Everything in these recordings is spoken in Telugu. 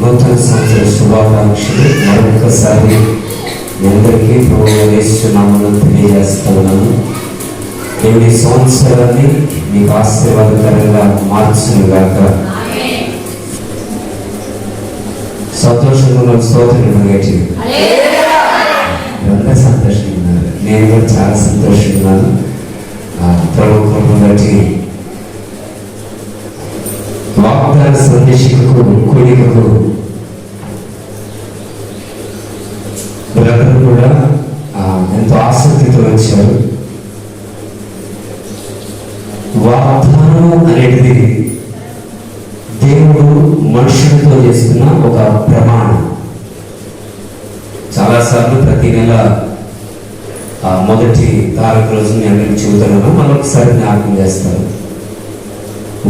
నూతన సంవత్సర శుభాకాంక్షలు మరొకసారి అందరికీ ప్రోత్సహిస్తున్నామని తెలియజేస్తున్నాను. దేవుడి సంవత్సరాన్ని మీకు ఆశీర్వాదకరంగా మార్చునుగాక. సంతోషంగా స్తోత్రం గట్టి అంతా సంతోషంగా ఉన్నారు. నేను కూడా చాలా సంతోషంగా ఉన్నాను. ప్రభుత్వం బట్టి వాగ్దాన సందేశకు కూడికకు బ్రదర్ కూడా ఎంతో ఆసక్తితో వచ్చారు. వాగ్దానం అనేది దేవుడు మనుషులతో చేస్తున్న ఒక ప్రమాణం. చాలాసార్లు ప్రతి నెల మొదటి తారీఖు రోజు నేను అందరికి చెబుతున్నాను, మరొకసారి జ్ఞాపకం చేస్తాను.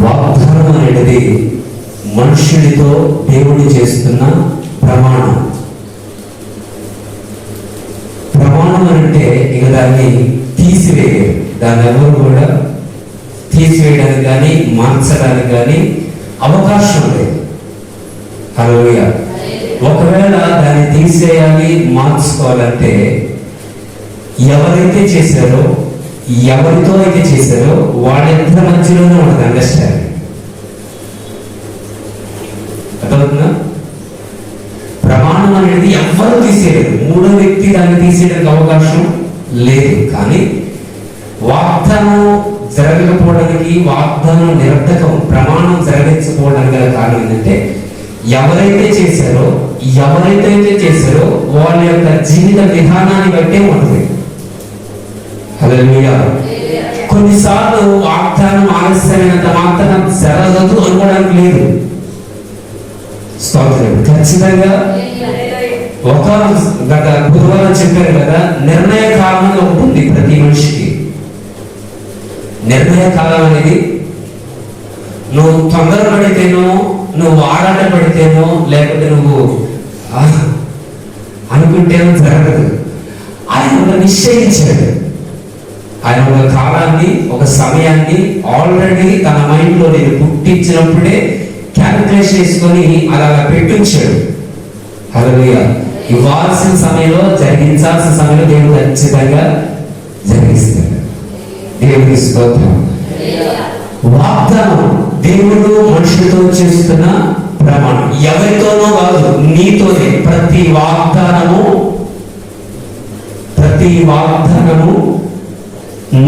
వాగ్దానం అనేది మనుషుడితో దేవుడు చేస్తున్న ప్రమాణం. ప్రమాణం అంటే ఇక దాన్ని తీసివేయరు. దాన్ని ఎవరు కూడా తీసివేయడానికి కానీ మార్చడానికి కానీ అవకాశం లేదు. హల్లెలూయా. ఒకవేళ దాన్ని తీసేయాలి, మార్చుకోవాలంటే ఎవరైతే చేశారో, ఎవరితో అయితే చేశారో వాళ్ళిద్దరి మధ్యలోనే ఉంటుంది అండర్స్టాండింగ్. అర్థమవుతుందా? ప్రమాణం అనేది ఎవ్వరూ తీసేయలేదు. మూడో వ్యక్తి దాన్ని తీసేయడానికి అవకాశం లేదు. కానీ వాగ్దానం జరగకపోవడానికి, వాగ్దానం నిరర్థకం, ప్రమాణం జరగకపోవడానికి గల కారణం ఏంటంటే ఎవరైతే చేశారో వాళ్ళ యొక్క జీవిత విధానాన్ని బట్టే ఉంటుంది. హల్లెలూయా. కొన్నిసార్లు వాగ్దానం ఆలస్యమైనంత మాత్రం జరగదు అనుకోవడానికి లేదు. ఖచ్చితంగా ఒక గత గురువారం చెప్పారు కదా, నిర్ణయ కాలం ఒకటి ఉంది ప్రతి మనిషికి. నిర్ణయ కాలం అనేది నువ్వు తొందరపడితేనో, నువ్వు ఆరాట పడితేనో, లేకపోతే నువ్వు అనుకుంటేనో జరగదు. ఆయన ఒక నిశ్చయించాడు. ఆయన ఒక కాలాన్ని, ఒక సమయాన్ని ఆల్రెడీ తన మైండ్లో నేను పుట్టించినప్పుడే క్యాలిక్యులేషన్ వేసుకొని అలా పెట్టించాడు. హల్లెలూయా. ఇవ్వాల్సిన సమయంలో, జరిగించాల్సిన సమయంలో దేవుడు ఖచ్చితంగా జరిగిస్తాడు. దేవుడికి స్తోత్రం. వాగ్దానం దేవుడు మనుషులతో చేస్తున్న ప్రమాణం. ఎవరితోనో కాదు, నీతోనే. ప్రతి వాగ్దానము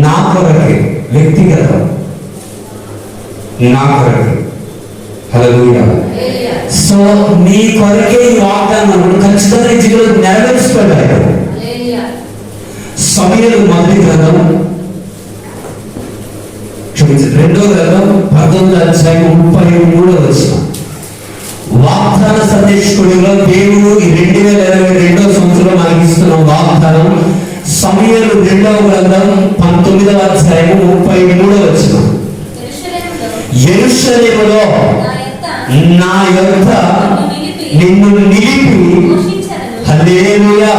నా కొరకే, వ్యక్తిగతం, నా కొరకే. హల్లెలూయా. సో నీ కొరకే ఈ వాగ్దానం ఖచ్చితంగా జీవితంలో నెరవేర్చుకోవాలి. సమూయేలు మొదటి గ్రంథం, రెండో గ్రంథం 19:33 వాగ్దాన సందేశకుడిలో దేవుడు ఈ 2022 సంవత్సరంలో మనకి ఇస్తున్న వాగ్దానం సమూయేలు రెండవ గ్రంథం 19:33 యెరూషలేములో నా యొద్ద నిన్ను నిలిపి, హల్లెలూయా,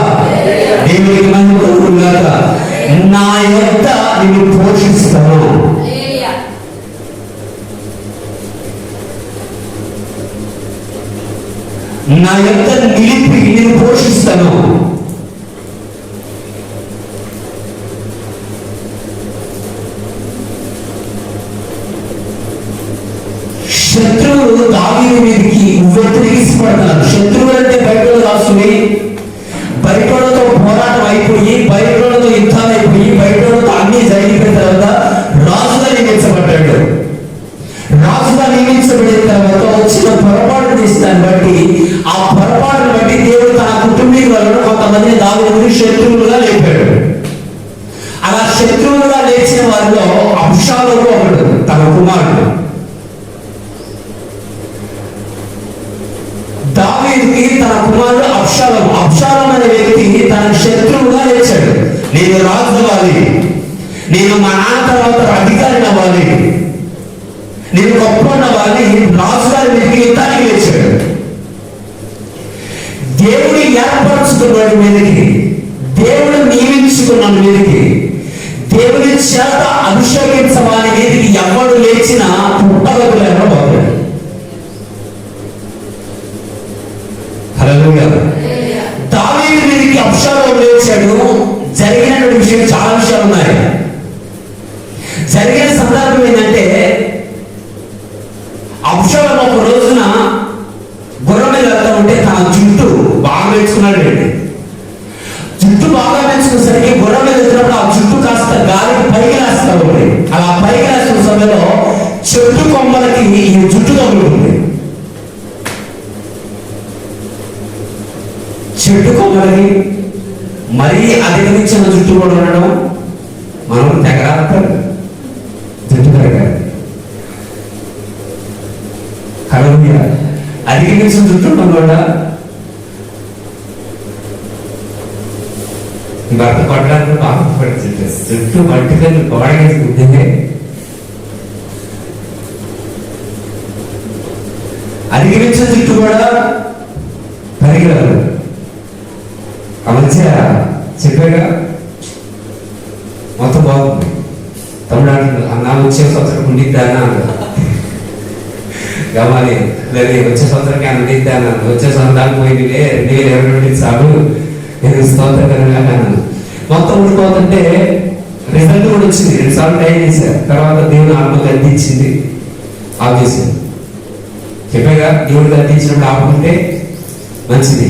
దేవునికి మహిమ కలుగుగాక, నా యొద్ద నిన్ను పోషిస్తాను. నా యొద్ద నిలిపి నేను పోషిస్తాను. శత్రువులు దావీదు మీదకి వ్యతిరేకించబడతారు. శత్రువులు అంటే బైబిల్లో రాసుకుని బయటతో పోరాటం అయిపోయి, బయటతో యుద్ధాలు అయిపోయి, బయటతో అన్ని జరిగిపోయిన తర్వాత రాజుగా నియమించబడ్డాడు. రాజుగా నియమించబడిన తర్వాత వచ్చిన పొరపాటు చేస్తాను బట్టి, ఆ పొరపాటును బట్టి దేవుడు తన కుటుంబీకులను కొంతమందిని దావీదుని శత్రువులుగా లేపాడు. అలా శత్రువులుగా లేచిన వారిలో అబ్షాలోము ఒకడు, తన కుమారుడు. దావీదుకి తన కుమారుడు అబ్షాలోము అనే వ్యక్తి తన శత్రువుగా లేచాడు. నేను రాజు అవ్వాలి, నేను మా నాన్న తర్వాత అధికారిని అవ్వాలి, నేను గొప్ప అవ్వాలి, రాజుగారి మీదకి యుద్ధానికి లేచాడు. దేవుడు ఏర్పరచుకున్నాడు మీదకి, దేవుడు నియమించుకున్నాడు మీదకి, దేవుని చేత అభిషేకించవాని మీదకి ఎవడు లేచినా పుట్టగతులేమో బాగుంది. హల్లెలూయా. దావీదు మీదకి అబ్షాలోము లేచాడు. జరిగినటువంటి విషయం చాలా విషయాలు ఉన్నాయి. జరిగిన సందర్భం ఏంటంటే, అబ్షాలోము ఒక రోజున గుర్రం మీద వెళ్తా ఉంటే తన జుట్టు బాగా పెంచుకున్నాడు. జుట్టు బాగా పెంచుకునేసరికి గుర్రం మీద వెళ్తున్నప్పుడు ఆ జుట్టు కాస్త గాలికి పైకి లేస్తా ఉంది. అలా పైకి లేస్తున్న సమయంలో చెట్టు కొమ్మలకి ఈ జుట్టు తగులుతుంది. చెట్టు కొమ్మలకి మరీ అధిగమించిన జుట్టు కూడా ఉండడం మనం తెగరాడతారు. జుట్టు పెరగాలి. హల్లెలూయా. అధిగమించిన జుట్టు ఉండడం కూడా భర్త పడడానికి బాగా పడుతుంది. జుట్టు పట్టుకొని గోడగేసి గుద్దిందే. అధిగమించిన జుట్టు కూడా పరిగెడదు. ఆ మధ్య చెప్పాగా మొత్తం బాగుంది. తమ్ముడు అంటున్నాడు, అన్నా వచ్చే సంవత్సరం ఉండిద్దా అన్న. గమాలి లేదు, వచ్చే సంవత్సరానికి ఆయన ఉండిద్దా అన్నాను. వచ్చే సంవత్సరానికి పోయిందిలే, 2022 చాలు, నేను స్తోత్రకరంగా అన్నాను. మొత్తం ఉండిపోతుంటే రిజల్ట్ కూడా వచ్చింది. 2 సార్లు ట్రై చేశారు. తర్వాత దేవుని ఆత్మ గద్దించింది, ఆఫ్ చేసింది. చెప్పాగా దేవుడు గద్దించినప్పుడు ఆపుకుంటే మంచిది,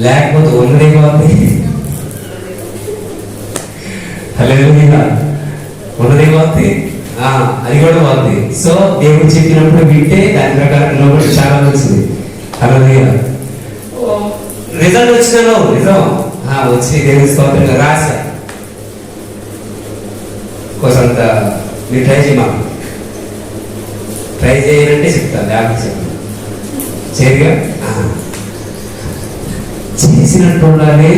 లేకపోతే ఉన్నదే పోతుంది. హల్లెలూయా. ఉన్నదే పోతుంది, అది కూడా పోతుంది. సో దేవుడు చెప్పినప్పుడు వింటే దాని ప్రకారం లోపల చాలా మంచిది. హల్లెలూయా. రిజల్ట్ వచ్చినాను, నిజం వచ్చి దేవుని స్తోత్రంగా రాశా. కొంత మీరు ట్రై చేయమా, ట్రై చేయాలంటే చెప్తాను, లేకపోతే చెప్తాను. చేయగా చేసినట్టు ఉండాలి.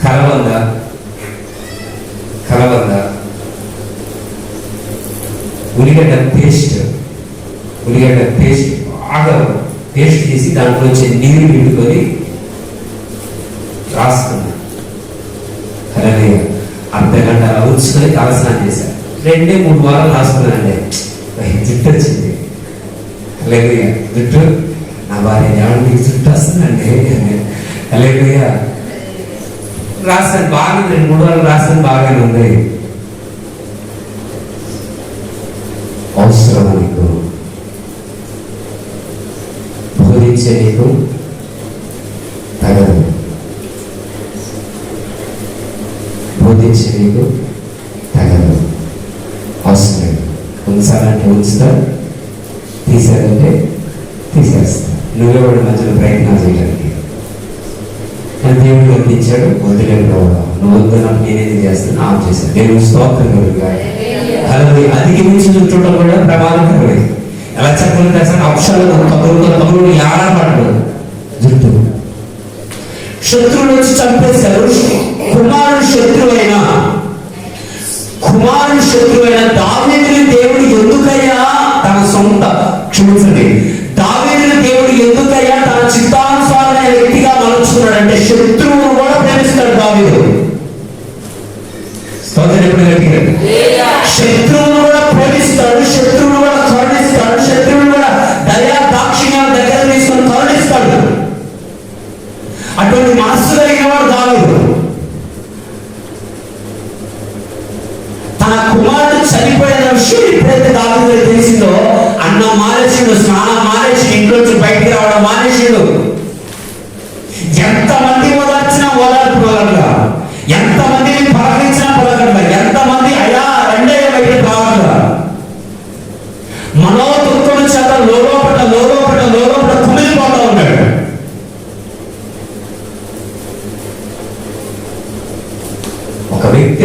కలబంద ఉల్లిగడ్డ పేస్ట్ బాగా పేస్ట్ చేసి దాంట్లో వచ్చే నీరు పిండుకొని రాసుకున్నా. హల్లెలూయా. అర్ధగంట ఉంచుకొని తలస్నానం చేశాను. 2-3 వారాలు రాసుకున్నానండి. జుట్టు వచ్చింది. హల్లెలూయా. జుట్టు నా భార్య ఎవరికి జుట్టు వస్తుందండి. హల్లెలూయా. రాసాను బాగా, 2-3 వారాలు రాసాను, బాగానే ఉంది. అవసరం నీకు, బోధించే నీకు తగదు, బోధించే నీకు తగదు. అవసరం ఉంచాలంటే ఉంచుతా, తీసేదంటే తీసేస్తా. నువ్వే వాడి మధ్యలో ప్రయత్నాలు చేయడానికి. దేవుడు గర్తించాడు, వదిలేడు. నువ్వు వద్దున్నప్పుడు నేనేది చేస్తాను, ఆఫ్ చేశాను. దేవుడు స్తోత్రం కలుగుగా. అధిగమించిన చూడటం కూడా ప్రమాదకరమైంది. ఎలా చెప్పాలి తెలుసా? అక్షరాలు తగులు ఏడాపడ్డాడు జుట్టు. శత్రువులు వచ్చి చంపేశారు. కుమారుడు శత్రువైన దావీదుని దేవుడు ఎందుకయ్యా తన సొంత క్షమించండి దావీదుని దేవుడు ఎందుకయ్యా తన చిత్తానుసారమైన వ్యక్తిగా మలుచుకున్నాడంటే శత్రువును కూడా ప్రేమిస్తాడు దావీదు. శత్రువును కూడా ప్రేమిస్తాడు, శత్రువును కూడా కరుణిస్తాడు, శత్రువును కూడా దయా దాక్షిణ్యాల దగ్గర తీసుకొని కరుణిస్తాడు. అటువంటి మనస్సు కలిగిన వాడు దావీదు. తన కుమారుడు చనిపోయిన విషయం ఎప్పుడైతే దావీదు తెలిసిందో, అన్నం మానేసిండు, స్నానం మానేసి ఇంట్లోంచి బయటికి రావడం మానేసిండు. ఎంతమంది ఓదార్చినా ఓదార్పుగా, ఎంతమందిని పలకరించినా పలకట్లా, ఎంతమంది అయ్యా రెండయ్య బయటకు రావాలా, మనోదుఃఖం చేత లోపల కుమిలిపోతా ఉన్నాడు. ఒక వ్యక్తి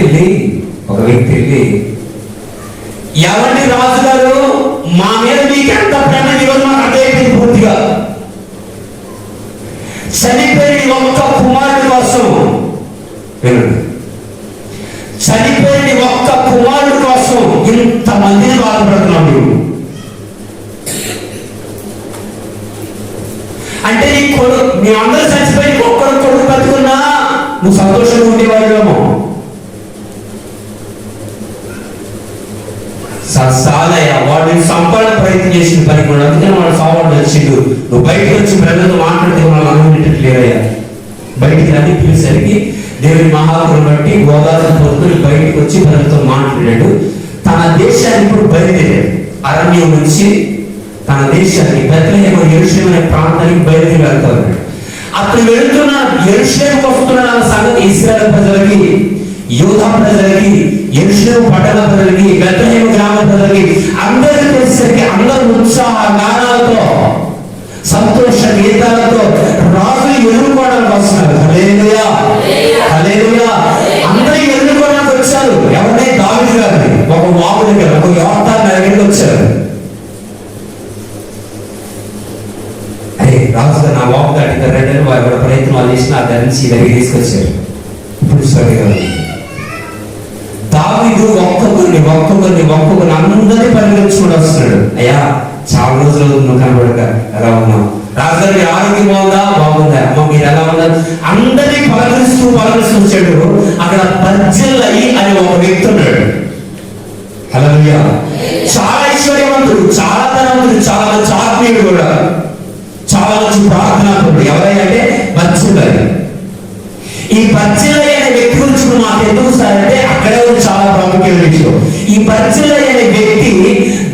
వెళ్ళి ఎవరిని రాజుగారు మా మీద మీకు ఎంత ప్రేమ, ఈరోజు మాకు అర్థమైపోయింది పూర్తిగా. చనిపోయిన ఒక్క కుమారుడి కోసం, చనిపోయిన ఒక్క కుమారుడి కోసం ఇంతమందిని బాధపడుతున్నాడు. అంటే నీ కొడుకు, మేమందరూ చచ్చిపోయి ఒక్కడు కొడుకు బతుకున్నా నువ్వు సంతోషంగా ఉండేవాళ్ళేమో. పనికి కూడా, అందుకని వాడు ఫార్వర్డ్ వచ్చిండు. నువ్వు బయటకు వచ్చి ప్రజలతో మాట్లాడితే వాళ్ళు అనుకునేటట్లేదయ్యా, బయటికి రాని పిలిసరికి దేవుని మహాకృపను బట్టి గోదావరి పొద్దుని బయటకు వచ్చి ప్రజలతో మాట్లాడాడు. తన దేశాన్ని ఇప్పుడు బయలుదేరాడు. అరణ్యం నుంచి తన దేశాన్ని బెత్లెహేము యెరూషలేము అనే ప్రాంతానికి బయలుదేరి వెళ్తా ఉన్నాడు. అతను వెళుతున్న యెరూషలేముకు వస్తున్న సంగతి ఇశ్రాయేలు ప్రజలకి, యూదా ప్రజలకి, యెరూషలేము పట్టణ ప్రజలకి, బెత్లెహేము గ్రామ ప్రజలకి అందరికీ తెలిసరికి అందరూ ఉత్సాహ గానాలతో సంతోష గీతాలతో రాజులు ఎదుర్కోవడానికి వస్తున్నారు. హల్లెలూయా, హల్లెలూయా. అందరూ ఎదుర్కోవడానికి వచ్చారు. ఎవరినే దావీదు గారిని ఒక వాగు దగ్గర ఒక యోర్దాను దగ్గరికి వచ్చారు. అరే రాజుగా నా వాగు దాటి రెండని వారి ప్రయత్నాలు చేసి నా ధరించి దగ్గర తీసుకొచ్చారు. ఇప్పుడు స్వడిగా దావీదు ఒక్కొక్కరిని అందరినీ పరిగణించుకుంటూ వస్తున్నాడు. అయ్యా చాలా రోజులు నువ్వు కనబడక ఎలా ఉన్నావు? రాజుగారి ఆరోగ్యం బాగుందా? అమ్మ మీరు ఎలా ఉన్నారు? అందరినీ పలకరిస్తూ వచ్చాడు. అక్కడ బర్జిల్లయి అనే ఒక వ్యక్తి ఉన్నాడు. హల్లెలూయా. చాలా ఐశ్వర్యవంతుడు, చాలా ధనవంతుడు, చాలా మంచి ఆత్మీయుడు కూడా, చాలా మంచి ప్రార్థనాపరుడు. ఎవరైనా బర్జిల్లయి. ఈ బర్జిల్లయి అనే వ్యక్తి గురించి మాకు ఎందుకు సార్ అంటే అక్కడే ఉంది చాలా ప్రాముఖ్యమైన విషయం. ఈ బర్జిల్లయి అనే వ్యక్తి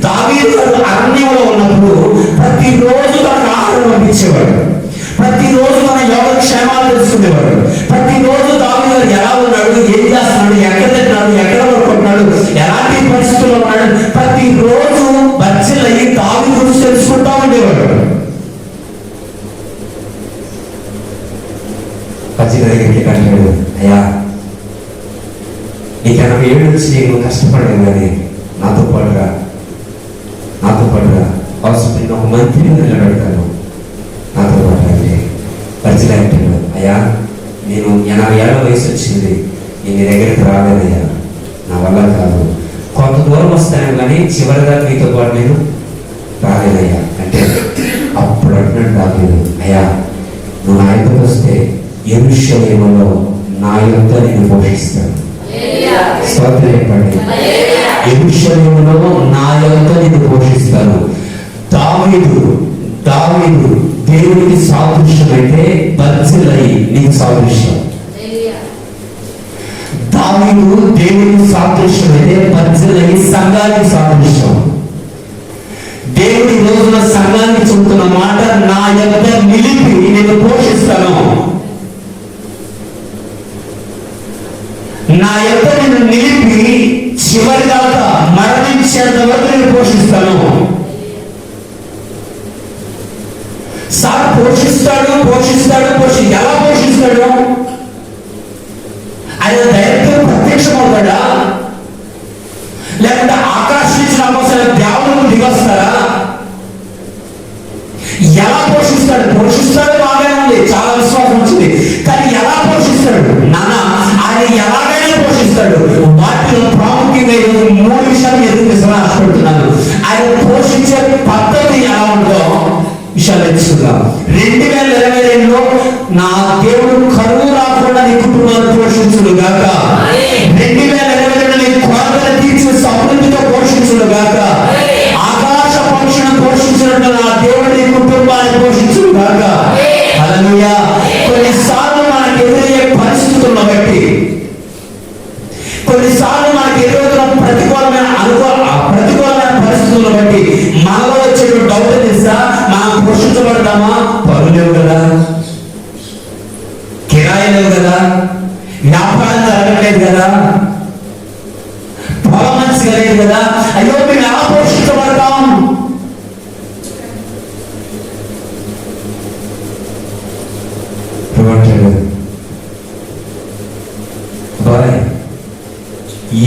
దావీదు అరణ్యంలో ఉన్నప్పుడు ప్రతిరోజు తనకు ఆహారం పంపించేవాడు. ప్రతిరోజు తన యోగక్షేమాలు తెలుసుకునేవాడు. ప్రతిరోజు దావీదు ఎలా ఉన్నాడు, ఏం చేస్తున్నాడు, ఎక్కడ తిన్నాడు, ఎక్కడ పడుకుంటున్నాడు, ఎలాంటి పరిస్థితుల్లో ఉన్నాడు, ప్రతిరోజు బర్జిల్లయి దావీదు గురించి తెలుసుకుంటా ఉండేవాడు. దగ్గరికి అంటాడు, అయ్యా నీకు 80 ఏళ్ళు వచ్చి నేను కష్టపడలేదు కానీ నాతో పాటుగా అవసరం ఒక మంత్రిని నిలబెడతాను నాతో పాటు అంటే పరిచయం అంటాడు. అయ్యా నేను 80 ఏళ్ళ వయసు వచ్చింది, నేను నీ దగ్గరికి రాలేదయ్యా, నా వల్ల కాదు, కొంత దూరం వస్తాను కానీ చివరిగా మీతో పాటు నేను రాలేదయ్యా అంటే అప్పుడు అంటున్నాడు దావీదు, అయ్యా నువ్వు నా ఇంటికి వస్తే యెరూషలేములో నా యొద్ద నేను పోషిస్తాను. స్తోత్రం చెప్పండి. యెరూషలేములో నా యొద్ద నేను పోషిస్తాను. దావీదు దేవునికి సాదృశ్యం అయితే బర్జిల్లయి నీకు సాదృశ్యం. దావీదు దేవునికి సాదృశ్యం అయితే బర్జిల్లయి సంఘానికి సాదృశ్యం. దేవుడి రోజున సంఘానికి చెబుతున్న మాట, నా యొద్ద నిలిపి నేను పోషిస్తాను, నా యొక్క నేను నిలిపి చివరి దాకా మరణించేంత వరకు నేను పోషిస్తాను. సార్ పోషిస్తాడు. ఎలా పోషిస్తాడు? ఆయన దైత్యం ప్రత్యక్షమవుతాడా, లేకుంటే ఆకర్షించిన అవసరం దేవుడు దిగొస్తారా? ఎలా పోషిస్తాడు? బాగానే ఉంది, చాలా విశ్వాసం వచ్చింది, కానీ ఎలా పోషిస్తాడు నాన్న? ఆయన ఎలాగైనా పోషిస్తాడు. వాటిలో ప్రాముఖ్యంగా 3 విషయాలు ఎదురు ఆశపడుతున్నాను. ఆయన పోషించే పద్ధతి ఎలా ఉందో విషయాలు తెలుసుకుందాం. 2022లో నా దేవుడు కరువు రాకుండా నీ కుటుంబాన్ని పోషించును గాక. 2022 నీ కొరతను తీర్చి సమృద్ధితో పోషించును గాక. ఆకాశ పక్షులను పోషించినట్టు నా దేవుడు నీ కుటుంబాన్ని పోషించును గాక. హల్లెలూయా. కొన్నిసార్లు మనకు ఎదురయ్యే పరిస్థితులను బట్టి, కొన్నిసార్లు మనకు ఎదురవుతున్న ప్రతికూలమైన పరిస్థితులను బట్టి మనలో వచ్చే డౌట్ తెలుసా? మనం పోషించబడతామా? పనులు లేవు కదా, కిరాయి లేవు కదా, వ్యాపారం జరగలేదు కదా, పొలం మంచిగా లేదు కదా, అయ్యో మేము ఎలా పోషించబడతాం?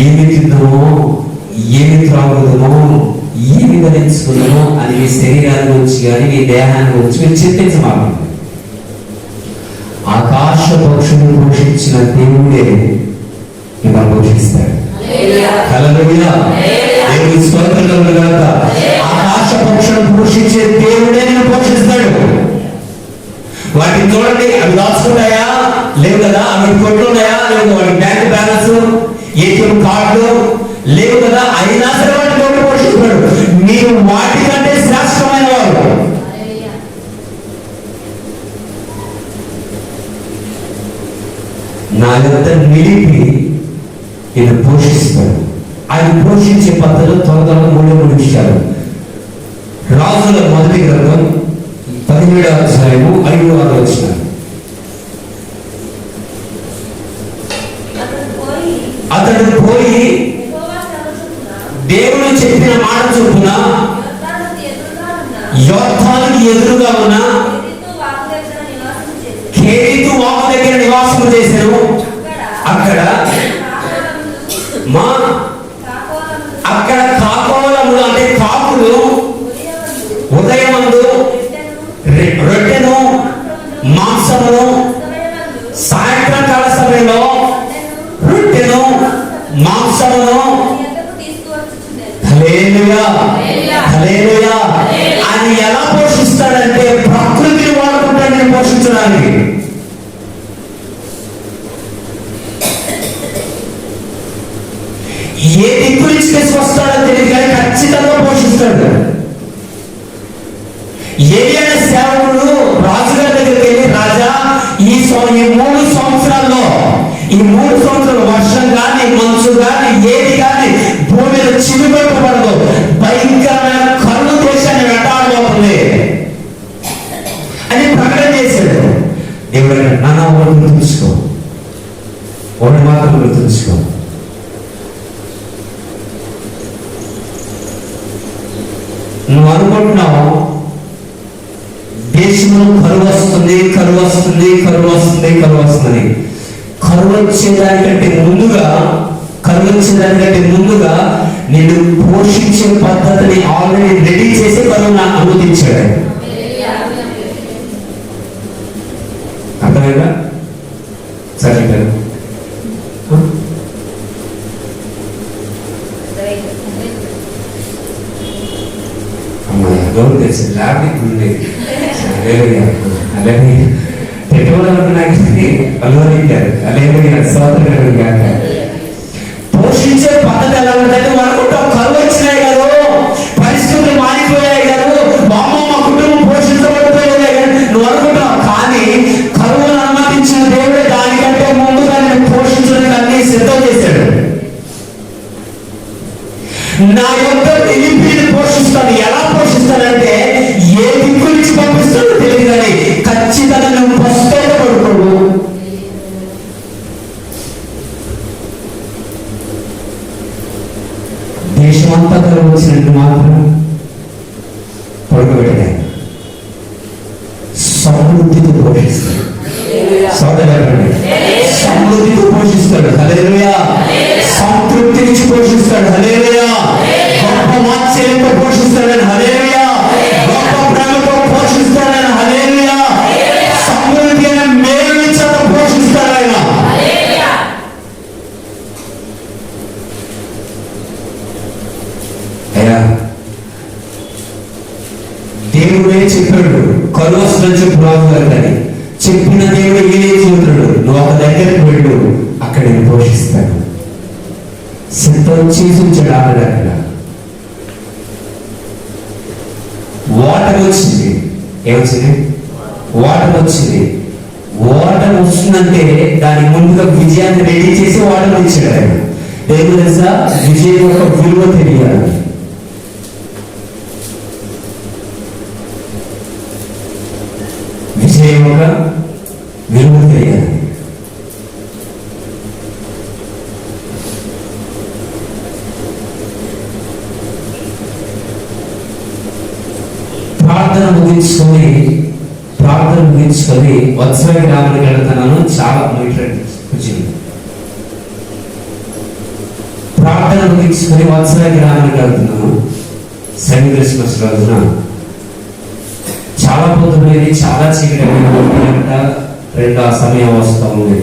ఏమి తిందామో, ఏమి త్రాగుదామో, ఏమి ధరించుకుందామో అని మీ శరీరాన్ని గురించి కానీ మీ దేహాన్ని గురించి మీరు చింతించమాకండి. ఆకాశ పక్షులను పోషించిన దేవుడే మిమ్మల్ని పోషిస్తాడు. హల్లెలూయా. దేవుని స్తోత్రం కలుగును గాక. ఆకాశ పక్షులను పోషించే దేవుడే నిన్ను పోషిస్తాడు. వాటిని చూడండి, అవి దాచుకుంటాయా? లేవు కదా. అవి కొట్లు ఉన్నాయా? లేవు. వాటి బ్యాంక్ బ్యాలెన్స్, ఏటీఎం కార్డులు లేవు కదా. అయినా సరే వాటిని పోషిస్తున్నాడు. మీరు వాటికంటే శ్రేష్ఠ నా యొక్క నిలిపి నేను పోషిస్తాడు. ఆయన పోషించే పద్ధతిలో త్వరగా 3 విషయాలు. రాజుల మొదటి గ్రంథం 17వ అధ్యాయము 5వ వచనం. అతడు పోయి దేవుడు చెప్పిన మాట చొప్పున యోర్దానుకి ఎదురుగా ఉన్న కేరీతు వాగు దగ్గర నివాసం చేశాను. అక్కడ కాకోలములు అంటే కాకులు ఉదయమందు రొట్టెను మాంసమును, సాయంత్రం కాల సమయంలో రొట్టెను మాంసమును. హల్లెలూయా, హల్లెలూయా. ఆయన ఎలా పోషిస్తాడంటే ప్రకృతిని వాడుకుంటాడని పోషించడానికి. ఏ దిక్కు నుంచి తీసుకొస్తాడో తెలియదు కానీ ఖచ్చితంగా పోషిస్తాడు. ఏలియా సేవకుడు రాజుగారి దగ్గరికి వెళ్ళి, రాజా ఈ 3 సంవత్సరాల్లో వర్షం కానీ మంచు కానీ ఏది కానీ భూమి మీద చిరుపెట్టబడదు, భయంకరమైన కరువు దేశాన్ని వెంటాడబోతుంది అని ప్రకటన చేశాడు. దేవుడు నాన్న ఒకటి గుర్తుంచుకో, ఒకటి మాత్రం గుర్తుంచుకో, నువ్వు అనుకుంటున్నావు దేశంలో కరువు వస్తుంది, కరువు వస్తుంది, కరువు వస్తుంది, కరువు వస్తుంది. కరువు వచ్చేదానికంటే ముందుగా నేను పోషించే పద్ధతిని ఆల్రెడీ రెడీ చేసి కరువును అనుమతించాడు. అర్థమైందా? సరే గౌరవ తెలిసి ల్యాబ్కి ఉండేది అలాగే పోషించే పద్ధతి ఎలా ఉందంటే అనుకుంటాం కరువు వచ్చినాయి కదా, పరిస్థితులు మారిపోయాయి కదా, మా కుటుంబం పోషించబడిపోయాయి కదా నువ్వు అనుకుంటావు. కానీ కరువును అనుమతించిన దేవుడే దానికంటే ముందుగా నేను పోషించడానికి అన్ని సిద్ధం చేశాడు. నా యొక్క నిలిపిని పోషిస్తాను. ఎలా పోషిస్తానంటే ఏ దిక్కు నుంచి పంపిస్తాడో తెలియదు కానీ ఖచ్చితంగా నువ్వు పసుపేట పడుకోడు. దేశమంతా కరువు వచ్చినట్టు మాత్రం పడుకోబెట్టాయి. సమృద్ధితో పోషిస్తాడు. సోదరుడు సమృద్ధితో పోషిస్తాడు. హల్లెలూయా. సంతృప్తి నుంచి పోషిస్తాడు. హల్లెలూయా. గొప్ప వాత్సల్యంతో పోషిస్తాడని. హల్లెలూయా. గొప్ప ప్రేమతో పోషిస్తాడని. హల్లెలూయా. సమృద్ధి అయిన మేలు నుంచి పోషిస్తాడు ఆయన. అయ్యా దేవుడే చెప్పాడు కరువు వస్తుందని చెప్పు రాజు గారు కానీ చెప్పిన దేవుడు ఏం చెబుతున్నాడు, నువ్వు ఒక దగ్గరికి వెళ్ళు, అక్కడ నేను పోషిస్తాను. సిద్ధం చేసి ఉంచాడు. అక్కడ వాటర్ వచ్చింది. ఏమొచ్చింది? వాటర్ వచ్చింది. వాటర్ వస్తుందంటే దాని ముందుగా విజయాన్ని రెడీ చేసి వాటర్ ఇచ్చాడు ఆయన. దేవుడు తెలుసా, విజయం యొక్క విలువ తెలియాలి. విజయం యొక్క విలువ తెలియాలి. ప్రార్థన ముగించుకొని వత్సల గ్రామానికి వెళ్తున్నాను. చాలా కూర్చుంది. ప్రార్థన ముగించుకొని వత్సల గ్రామానికి వెళ్తున్నాను. సెయింట్ క్రిస్మస్ రోజున చాలా పొద్దున్నది, చాలా చీకటి, 1 గంట సమయం వస్తూ ఉంది.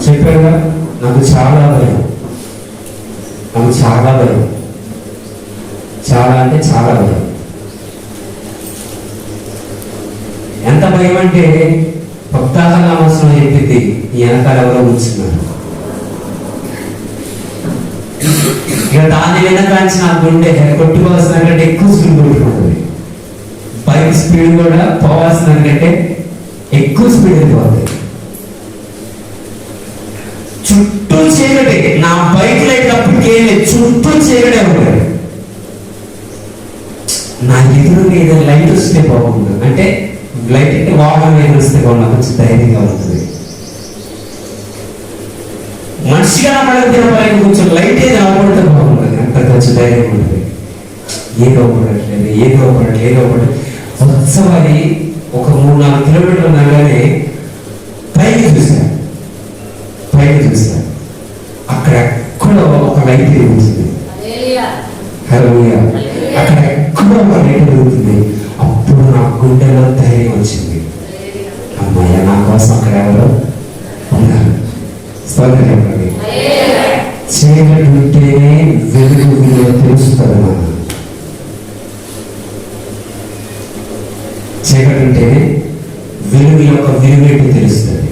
చెప్పాడుగా నాకు చాలా భయం, చాలా అంటే చాలా భయం. ఎంత భయం అంటే భక్తాహన అవసరం చెప్పింది ఈ వెనకాల ఎవరో కూర్చున్నారు. ఇక దాని వెనకాంచి నా గుండె కొట్టుకోవాల్సిన కంటే ఎక్కువ స్పీడ్ కొట్టుకుంటుంది. బైక్ స్పీడ్ కూడా పోవాల్సిన కంటే ఎక్కువ స్పీడ్ వెళ్ళిపోతుంది. చుట్టూ చీకటే ఉంటాడు. నా ఎదురుగా ఏదైనా లైట్ వస్తే బాగుంటుంది, అంటే లైట్ అంటే వాహనం ఏదో వస్తే బాగుంటుంది, కొంచెం ధైర్యంగా ఉంటుంది. మనిషిగా పడకపోయిన కొంచెం లైట్ ఏది అవపడితే బాగుంటుంది, అంత కొంచెం ధైర్యం ఉంటుంది. ఏదో పడట్లేదు. ఉత్సవాన్ని ఒక 3-4 కిలోమీటర్లు నడగానే పైకి చూశాను. అక్కడ ఎక్కడో ఒక లైట్ వెలుగుతుంది. హల్లెలూయా. అక్కడ ఎక్కడో ఒక లైట్ వెలుగుతుంది. అప్పుడు నా గుండెలో ధైర్యం వచ్చింది, అమ్మాయ నా కోసం అక్కడ ఎవరో ఉన్నారు. స్తోత్రం చెప్పండి. చీకటి ఉంటేనే వెలుగు విలువ తెలుస్తుంది. మనం చీకటి ఉంటేనే వెలుగు యొక్క విలువేంటి తెలుస్తుంది.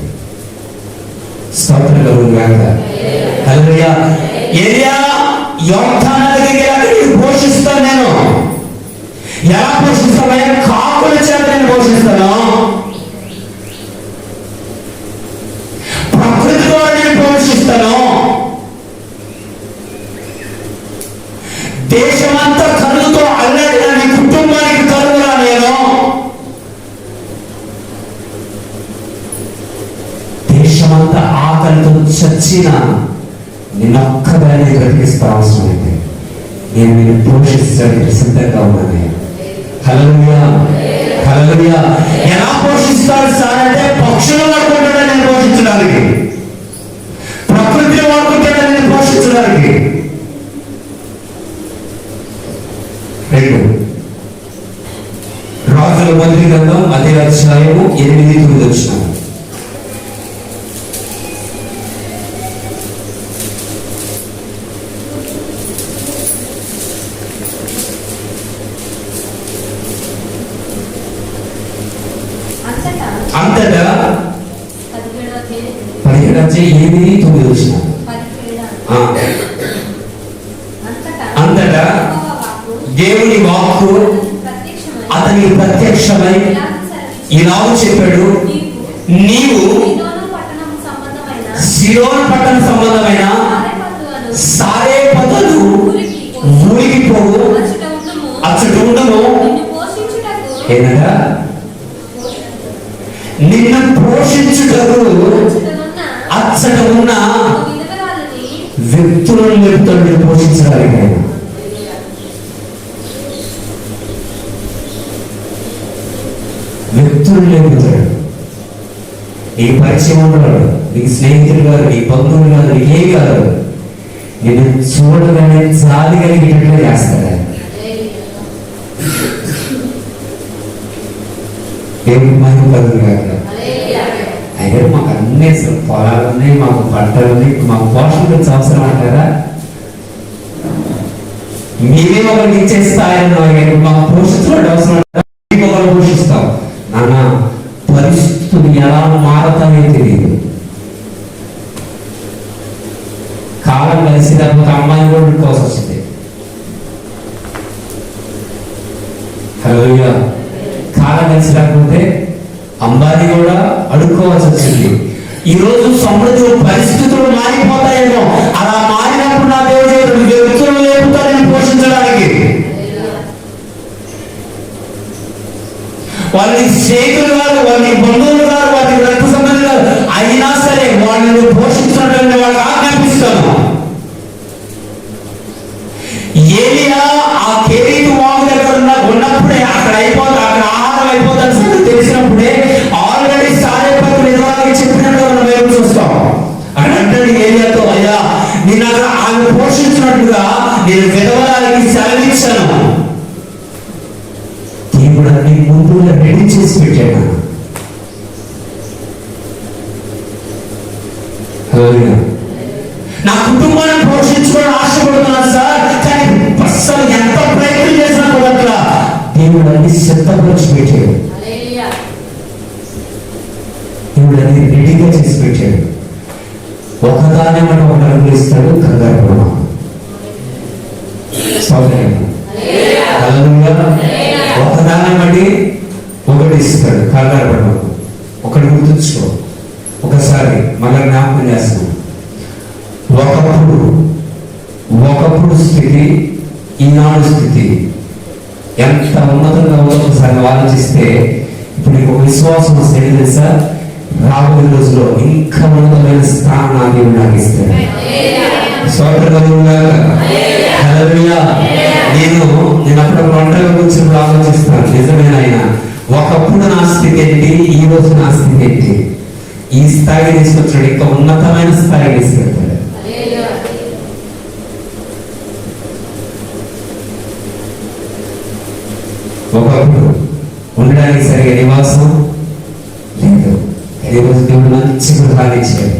స్తోత్రం కలుగుగాక. హల్లెలూయా. ఏలియా యోర్దాను నదికి వెళ్ళి పోషిస్తాను. నేను ఎలా పోషిస్తానో కాకుల చేత నేను పోషిస్తాను. ప్రకృతి ద్వారా నేను పోషిస్తాను. దేశమంతా కరువుతో అల్లడిన నీ కుటుంబానికి కరువురా నేను. దేశమంతా ఆకలితో చచ్చిన నిన్నొక్కదాన్ని బ్రతికిస్తా అవసరం అయితే నేను నిన్ను పోషించడానికి సిద్ధంగా ఉన్నాను. హల్లెలూయా. ఎలా పోషిస్తాడు సార్ అంటే పక్షులు వాడుకుంటాడా నేను పోషించడానికి, ప్రకృతిని వాడుకుంటాడా నేను పోషించడానికి. 2 రాజుల మొదటి గ్రంథం 10వ అధ్యాయము 8-9 వచనం. అంతటా 17వ అధ్యాయం 8-9 వచనం. అంతటా దేవుని వాక్కు అతనికి ప్రత్యక్షమై ఇలాగ చెప్పాడు, నీవు సిరోను పట్టణ సంబంధమైన సారేపతులు ఊరికి పోవు, అచ్చట ఉండును. ఏనగా నిన్ను పోషించుటకు అచ్చట ఉన్న వ్యక్తులను లేపుతాడు పోషించడానికి. ఆయన వ్యక్తులు లేపుతాడు. నీకు పరిచయం ఉండడు, నీకు స్నేహితులు కాదు, నీ బంధువులు కాదు, నీకే కాదు, నేను చూడగానే జాలి కలిగేటట్లు చేస్తాడు. దేవుడికి మహిమ కలుగుగాక. అయితే మాకు అన్ని పొలాలు ఉన్నాయి, మాకు పంటలు ఉన్నాయి, మాకు పోషణ గురించి అవసరం అంటారా? మేమే ఒకరికి ఇచ్చేస్తాయని మాకు పోషించడం అవసరం అంటారా? మేము ఒకరు పోషిస్తాం. నాన్న పరిస్థితులు ఎలా మారతాయో తెలియదు. కాలం కలిసి లేకపోతే అమ్మాయి కూడా కోసం వచ్చింది. హల్లెలూయా. కాలం కలిసి లేకపోతే అంబానీ కూడా అడుక్కోవాల్సి వచ్చింది. ఈరోజు సమృద్ధి పరిస్థితులు మారిపోతాయేమో, అలా మారినప్పుడు నా దేవుడు వ్యక్తులు లేపుతారని పోషించడానికి. వాళ్ళని స్నేహితులు కాదు, వాళ్ళని బంధువులు కాదు, వాళ్ళని రక్త సంబంధం కాదు, అయినా సరే వాళ్ళని పోషించడానికి వాళ్ళకి ఆజ్ఞాపిస్తాను. ఏలియా ఆ కేరీతు వాగు దగ్గర ఉన్నప్పుడే అక్కడ అయిపోతుంది, అక్కడ ఆహారం అయిపోతుంది సంగతి తెలిసినప్పుడే ఆల్రెడీ సారేపతులు ఎదురాకి చెప్పినట్టు మనం వైపు చూస్తాం. అక్కడ అంటాడు ఏలియాతో, అయ్యా నేను అక్కడ ఆమె పోషించినట్టుగా నేను విధవరాలకి సెలవిచ్చాను. దేవుడు అన్ని ముందు రెడీ చేసి పెట్టాడు. నా కుటుంబాన్ని పోషించుకోవడం ఆశపడుతున్నాను సార్, కానీ అసలు ఎంత ప్రయత్నం చేసినా కూడా దేవుడు అన్ని సిద్ధపరిచి పెట్టాడు. దేవుడు అన్ని రెడీగా చేసి పెట్టాడు. ఒకదాన్ని మనం ఒక అడుగు ఇస్తాడు, కంగారు పడమా. ఒకదాన్ని బట్టి ఒకటి ఇస్తాడు, కంగారు పడమా. ఒకటి గుర్తుంచుకో, ఒకసారి మళ్ళీ జ్ఞాపకం చేస్తాం. ఒకప్పుడు స్థితి, ఈనాడు స్థితి ఎంత ఉన్నతంగా ఉందో ఒకసారి ఆలోచిస్తే, ఇప్పుడు నీకు ఒక విశ్వాసం వస్తే తెలుసా, రాబోయే రోజుల్లో ఇంకా ఉన్నతమైన స్థానం నా దేవుడు నాకు ఇస్తాడు. నేను అప్పుడు ఒంటరిగా కూర్చొని ఆలోచిస్తాను, నిజమైన ఆయన ఒకప్పుడు నా స్థితి ఏంటి, ఈ రోజు నా స్థితి ఏంటి, ఈ స్థాయి తీసుకొచ్చాడు, ఇంకా ఉన్నతమైన స్థాయి తీసుకెళ్తాడు. ఒకప్పుడు ఉండడానికి సరిగా నివాసం లేదు, ఈరోజు దేవుడు మంచి గృహాన్ని ఇచ్చాడు.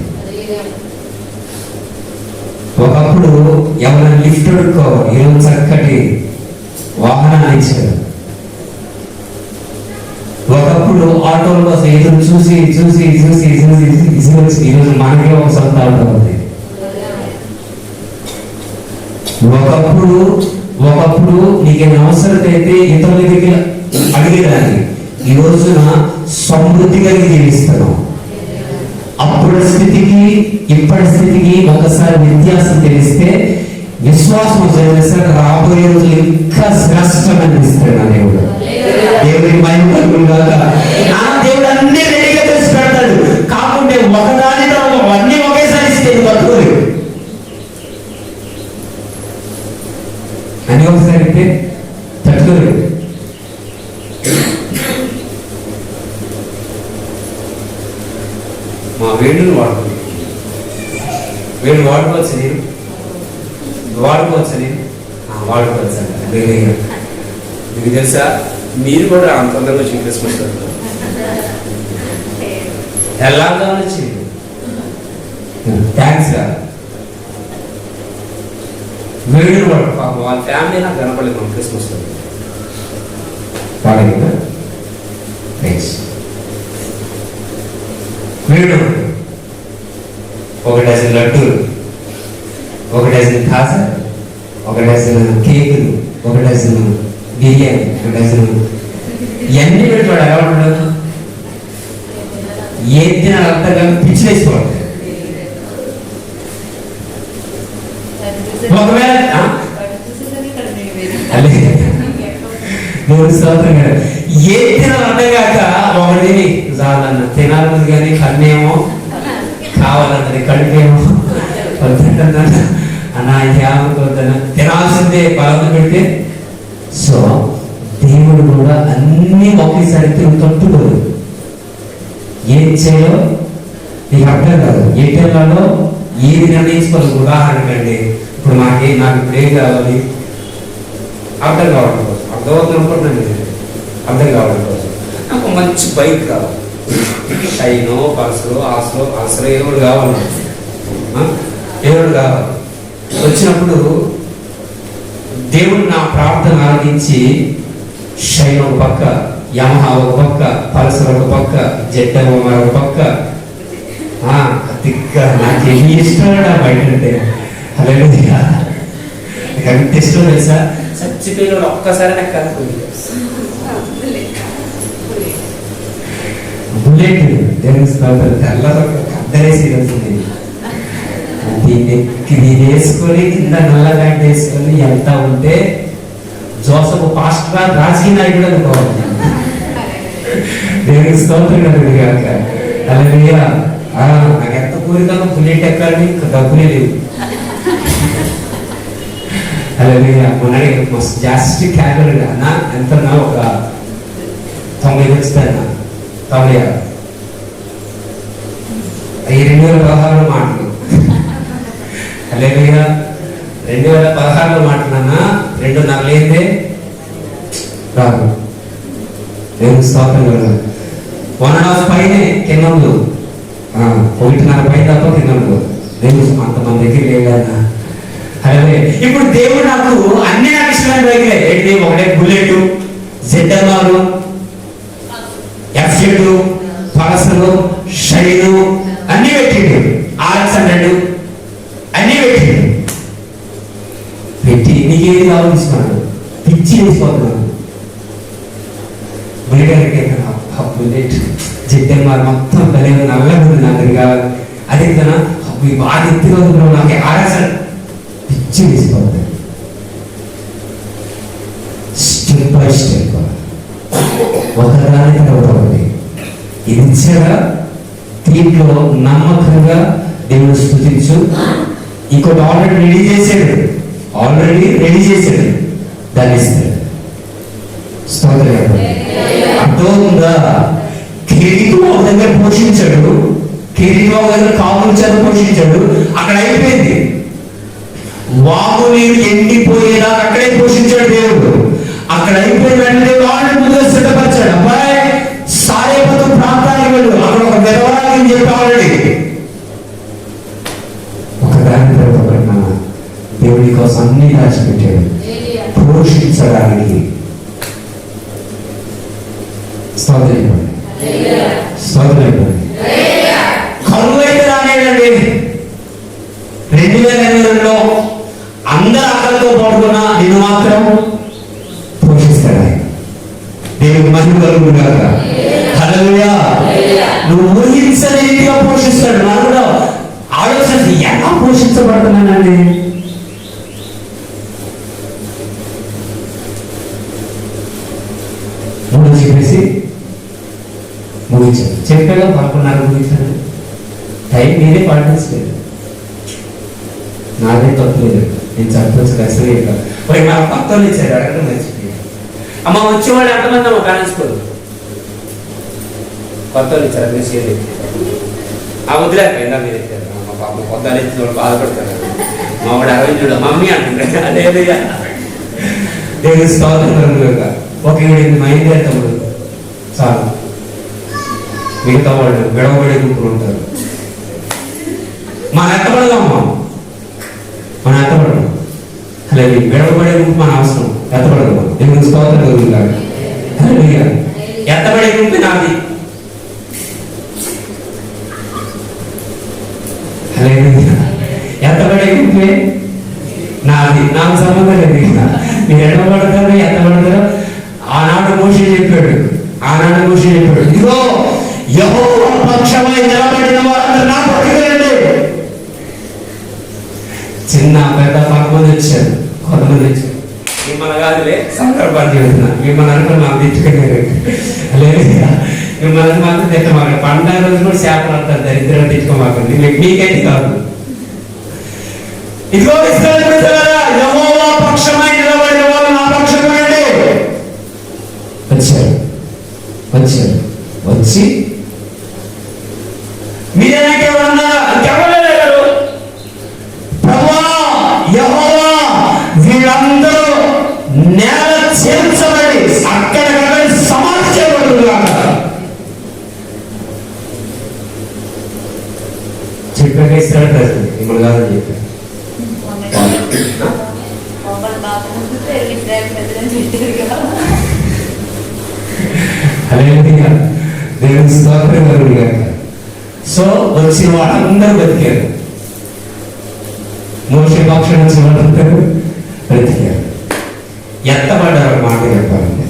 ఒకప్పుడు ఎవరైనా లిఫ్ట్ అడుక్కో, ఈరోజు చక్కటి వాహనాన్ని ఇచ్చాడు. ఒకప్పుడు ఆటోల కోసం ఎదురు చూసి చూసి చూసి చూసి చూసి ఈరోజు మనకే ఒక సొంత ఆటో ఉంది. ఒకప్పుడు నీకేమైనా అవసరం అయితే ఇతరుల దగ్గర అడిగేదాన్ని, ఈ రోజున సమృద్ధి కలిగి జీవిస్తున్నాం. అప్పటి స్థితికి ఇప్పటి స్థితికి ఒకసారి వ్యత్యాసం తెలిస్తే విశ్వాసం చేస్తే రాబోయే రోజులు ఇంకా శ్రేష్టంగా అనిపిస్తాడు నా దేవుడు. దేవుడికి మహిమ కలుగునుగాక. నా దేవుడు అన్ని రెడీగా తెలిసి పెడతాడు. కాకుంటే ఒకదాని తర్వాత అన్ని ఒకేసారి ఇస్తే పట్టుకోలేదు, అన్ని ఒకసారి అయితే తట్టుకోలేదు. మా వేణుని వాడుకోండి, వేణు వాడుకోవచ్చు, నేను వాడుకోవచ్చు, నేను వాడుకోవచ్చు అండి. మీకు తెలుసా, మీరు కూడా అంత తొందరగా వచ్చి క్రిస్మస్ ఎలాగా వచ్చి థ్యాంక్స్ గా వేణుని వాడు పాపం వాళ్ళ ఫ్యామిలీ నాకు కనపడలేదు మన క్రిస్మస్ లో వాడే కదా. వీడు ఒక డజన్ లడ్డూలు, ఒక డజన్ ఖాజా, ఒక డజన్ కేకులు, ఒక డజన్ బిర్యానీ, ఒక డజన్ ఇవన్నీ పెట్టువాడు. ఎలా ఉంటాడు, ఏ తినాలి అంతగా పిచ్చి వేసుకోవాలి. ఒకవేళ మూడు స్తోత్రం కదా, ఏ తినాలి అర్థం కాక ఒకటి చాలన్న తినాలన్నది కానీ కన్నేమో కావాలన్నది, కడుపేమో వద్దంటున్నా అన్న ఏమనుకోవద్దన్న తినాల్సిందే బలం పెడితే. సో దేవుడు కూడా అన్ని ఒకేసారి తట్టుకోదు. ఏం చేయాలో నీకు అర్థం కాదు, ఏ టైంలో ఏది నిర్ణయించుకోవాలి. ఉదాహరణకండి, ఇప్పుడు నాకు ఇప్పుడు ఏం కావాలి అర్థం కావడం కోసం, అర్థమవుతుంది అనుకుంటున్నాను, అర్థం కావడం కోసం నాకు మంచి బైక్ కావాలి, షైనో పల్సరో ఆసరో ఏదో కావాలి, ఏదో కావాలి. వచ్చినప్పుడు దేవుడు నా ప్రార్థన ఆలకించి షైన్ ఒక పక్క, యమహా ఒక పక్క, పల్సర్ ఒక పక్క, జెట్ ఒక పక్క, దిగ్గా నాకు ఎన్ని ఇష్టం బయట అంటే హల్లెలూయా. ఎంత ఇష్టం తెలుసా, చచ్చిపోయిన ఒక్కసారి నాకు కనుక్కుంది బుల్లెట్ తెల్ల అద్దరేసి వెళ్తుంది. దీన్ని వేసుకొని కింద నల్ల ప్యాంట్ వేసుకొని వెళ్తా ఉంటే జోసఫ్ పాస్టర్ రాజకీయ నాయకుడు అనుకోవాలి. దేవునికి స్తోత్రం కాక. హల్లెలూయా. నాకు ఎంత కోరికను బుల్లెట్ ఎక్కాలని డబ్బులే లేవు. హల్లెలూయా. మొన్నటి జాస్తి క్యాలరీ అన్న ఎంత ఒక 90 వచ్చిందన్న, 90 ఈ 2016 మాటలు. హల్లెలూయా. 2016 మాటలన్నా 2.5 లేదే రాదు. దేవునికి స్తోత్రం కదా. 1.5 పైనే కిందలు, 1.5 పైన తప్ప కిందలు. దేవుడు అంతమంది దగ్గర లేదన్నా. అలాగే ఇప్పుడు దేవుడు నాకు అన్ని నాకు ఇష్టమైన బైక్లే. ఏంటి, ఒకటే bullet, ZR, F-Jet, Pulsar, shine అన్ని పెట్టిండు, RX-100 అన్ని పెట్టిండు. పెట్టి నీకేది కావాలి తీసుకున్నాడు, పిచ్చి వేసిపోతున్నాడు. బుల్లెట్ ZR మొత్తం కలిగి నల్లగా ఉంది, నాకు కావాలి. అదే కదా బాగా ఎత్తుగా నాకు RX పిచ్చి వేసిపోతుంది. ఒకదాని తర్వాత ఒకటి. ఇది ఇచ్చారా, దీంట్లో నమ్మకంగా దేవుడు స్తుతించు. ఇంకోటి ఆల్రెడీ రెడీ చేశాడు, దాన్ని ఇస్తాడు. స్తోత్రం. అర్థమవుతుందా? కిరీటం ఒక దగ్గర పోషించాడు, కిరీటం ఒక దగ్గర కాపుల చేత పోషించాడు, అక్కడ అయిపోయింది. వాగు నీరు ఎండిపోయేలా అక్కడే పోషించాడు దేవుడు. అక్కడ అయిపోయిన వెంటనే వాళ్ళు ముందుగా సిద్ధపరిచాడు. అబ్బాయి సారేపతు ప్రాంతానికి వెళ్ళు, అక్కడ ఒక విధవరాలని చెప్పి ఆల్రెడీ ఒక దాని తర్వాత దేవుడి కోసం అన్ని దాచిపెట్టాడు పోషించడానికి. కరువు అయితే రానేదండి. 2008లో అందరు అక్కలతో పాటుకున్నా నిన్ను మాత్రం పోషిస్తాడు. దేవుడికి మహిమ కలుగుగాక. హల్లెలూయా. నువ్వు ఊహించని రీతిగా పోషిస్తాడు. నాకు కూడా ఆలోచన, ఎలా పోషించబడుతున్నానండి? మూడు చెప్పేసి ముగించాను. చెప్పాగా 11:30 ముగించాను. టైం మీరే పాటించలేదు, నాదే తప్పు లేదు. నేను చెప్పొచ్చు ఖచ్చితంగా. పోయి నాకు పక్కన ఇచ్చారు, అడగడం మర్చిపోయాను. అమ్మ వచ్చేవాళ్ళు ఎంతమంది అమ్మ కానిసుకోరు, కొత్తలు ఇచ్చారు. మీరు షేర్ ఆ వదిలేకపోయిందా మీరు ఇచ్చారు. మా పాప కొత్త ఇచ్చిన వాళ్ళు బాధపడతారు. మా వాడు అరవించుడు మమ్మీ అంటుంటారు. అదే దేవుడి స్తోత్రం. ఒక మైండ్ తమ్ముడు చాలు, మిగతా వాళ్ళు గడవబడే గుంపులు ఉంటారు. మన ఎత్తపడదామా, మన ఎత్తపడదాం. అలాగే గడవబడే గుంపు మన అవసరం, ఎత్తపడదాం. దేవుడి స్తోత్రం కలుగుతాడు. ఎత్తబడే గుంపు నాది. ఎత్తబడే గుంపే నాది, నాకు సంబంధం లేదు. మీరు ఎడబడతారో ఎత్తబడతారో ఆనాడు మోషే చెప్పాడు, ఇదిగో యెహోవా పక్షమై నిలబడిన వారందరూ నా పక్కకి రండి. చిన్న పెద్ద కొంతమంది వచ్చారు. మిమ్మల్ని కాదులే, సందర్భాలు చెబుతున్నా. మిమ్మల్ని అనుకుని మాకు తెచ్చుకున్నారు. లేదు, మిమ్మల్ని మాత్రం తెచ్చమాక. పండుగ రోజు కూడా చేపలు అంటారు, దరిద్రం తెచ్చుకోమాకండి. మీకైతే కాదు. ఇదిగో ఇశ్రాయేలు ప్రజలారా, యెహోవా పక్షమై నిలబడిన వాళ్ళు నా పక్షం రండి. వచ్చి మీరేనాకే ఉన్నారా? ఇంకెవరు లేరు. ప్రభువా యెహోవా, వీళ్ళందరూ నేల చేర్చబడి అక్కడ సమాధి చేయబడుతున్నారు. చెప్పాక ఇస్తాడు ప్రజలు, మిమ్మల్ని కాదని చెప్పారు. దేవుని స్తోత్రం కలుగుగాక. సో వచ్చిన వాళ్ళందరూ బతికారు. మోషే పక్షం వచ్చిన వాళ్ళందరూ బ్రతికారు. ఎత్తబడ్డారు. మాట చెప్పాలంటే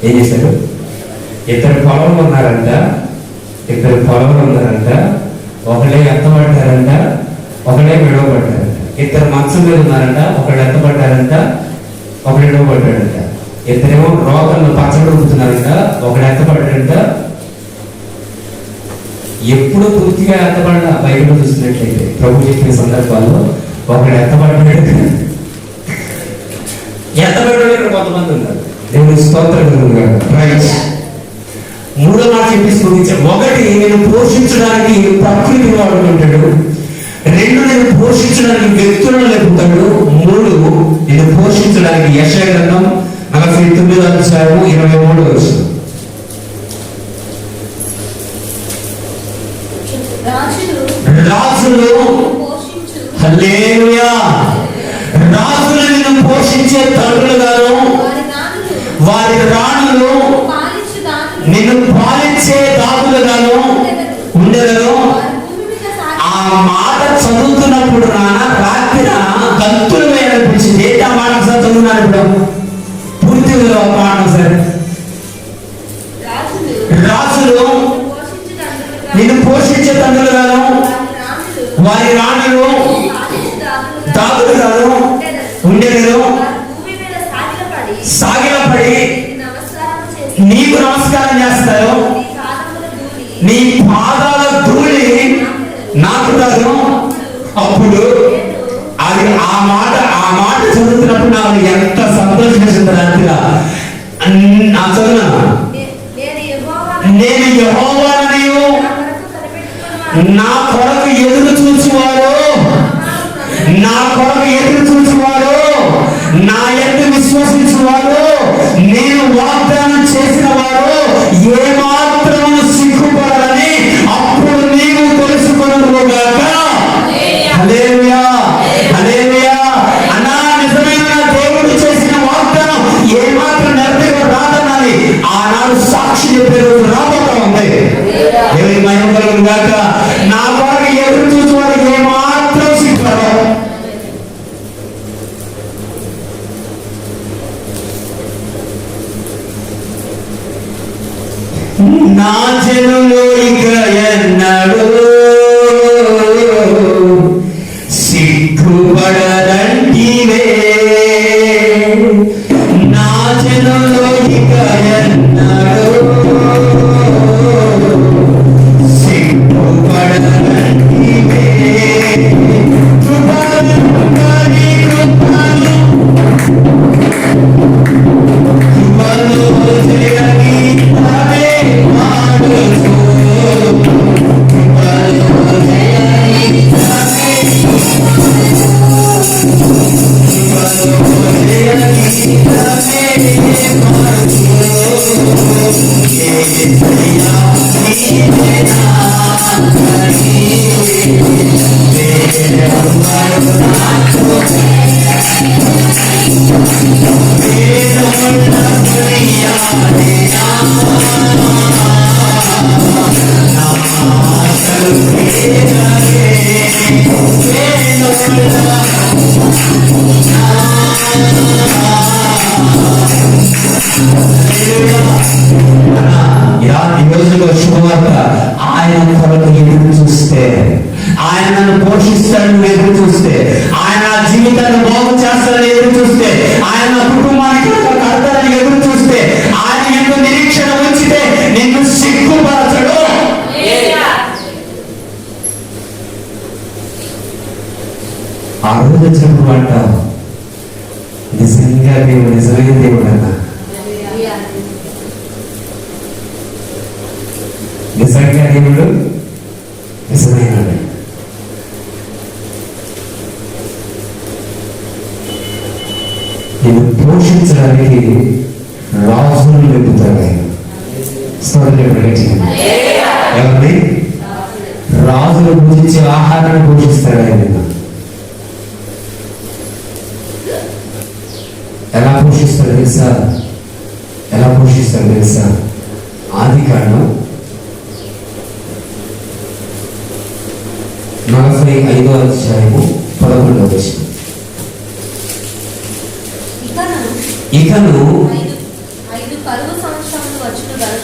ఏం చేశారు? ఇద్దరు పొలంలో ఉన్నారంట, ఒకళ్ళే ఎత్తబడ్డారంట, ఒకళ్ళే విడవబడ్డారంట. ఇద్దరు మంచం మీద ఉన్నారంట, ఒకళ్ళు ఎత్తబడ్డారంట, ఒకడు విడవబడ్డాడంట. ఇద్దరేమో రోగంలో పచ్చడి ఊపుతున్నారంట, ఒకడు ఎత్తబడ్డాడంట. ఎప్పుడు పూర్తిగా ఎత్తబడ్డ బైబిల్ చూసినట్లయితే ప్రభు చెప్పిన సందర్భాల్లో ఒకడు ఎత్తబడ్డాడు, ఇక్కడ కొంతమంది ఉన్నారు. దేవుని స్తోత్రం. మూడో మాట చెప్పేసి ముగించాడు. ఒకటి, నేను పోషించడానికి ప్రకృతిని వాడుకుంటాడు. 2, నేను పోషించడానికి వ్యక్తులను లేపుతాడు. 3, నేను పోషించడానికి యెషయా గ్రంథం 49:23. రాజులు హల్లెలూయా, రాజులు నిన్ను పోషించే తండ్రులు గాను, వారి రాణులు నిన్ను పాలించే దాదులు గాను ఉండేదను. ఆ మాట చదువుతున్నప్పుడు రాత్రి గంతులు వేయాలనిపించింది. ఏంటి ఆ మాట సార్ చదువున్నాను ఇప్పుడు పూర్తిగా మాట సార్. రాజులు నిన్ను పోషించే తండ్రులు గాను, వారి రాణులు దాదులు గాను ఉండేదను. సాగిలపడి నీకు నమస్కారం వచనం. అప్పుడు అది ఆ మాట చదువుతున్నప్పుడు నాకు ఎంత సంతోషం వేసింది రాత్రిగా. నా చదువునా, నేను యెహోవాననియు నా కొరకు ఎదురు చూచువారు, నా కొరకు ఎదురు చూచువారు, నా యందు విశ్వసించువారు, నేను వాగ్దానం చేసిన వారు ఏమాత్రం సిగ్గుపడరని అప్పుడు నీవు తెలుసుకొనుగాక. హల్లెలూయా, హల్లెలూయా. అన్నా, నిజమైన దేవుడు చేసిన వాగ్దానం ఏమాత్రం నెరవేరరాదన్నది ఆనాడు సాక్షి చెప్పే రోజు రాబోతా ఉంది. దేవుని మహిమ కలుగుగాక. నా కొరకు ఎదురు చూసి వారు ఏమాత్రం సిగ్గుపడరు. నా జనులు ఇక ఎన్నడూ సిగ్గుపడరంటివే, నా జనులు ఇక ఎన్నడూ సిగ్గుపడరంటివే. కృపను కృపను జయగీతమే పాడుచు, శుభవార్త. ఆయన కొరకు ఎదురు చూస్తే, ఆయన నన్ను పోషిస్తాడని ఎదురు చూస్తే, ఆయన జీవితాన్ని బాగు చేస్తాడని ఎదురు చూస్తే, ఆయన కుటుంబానికి కడతాడని ఎదురు చూస్తే, ఆయన ఎందు నిరీక్షణ ఉంచితే నిన్ను సిగ్గుపరచడు. ఆ రోజు వచ్చినప్పుడు అంట, నిజంగా దేవుడు నిజమైన దేవుడు అన్న, నిజంగా దేవుడు నిజమైన. నేను పోషించడానికి రాజును లేపుతాడు ఆయన. ఎవరిని? రాజులు పూజించే ఆహారాన్ని పోషిస్తాడు ఆయన. ఎలా పోషిస్తాడు తెలుసా? ఎలా పోషిస్తాడు తెలుసా? ఆదికాండం 45వ అధ్యాయము 11వ వచనం. ఇకను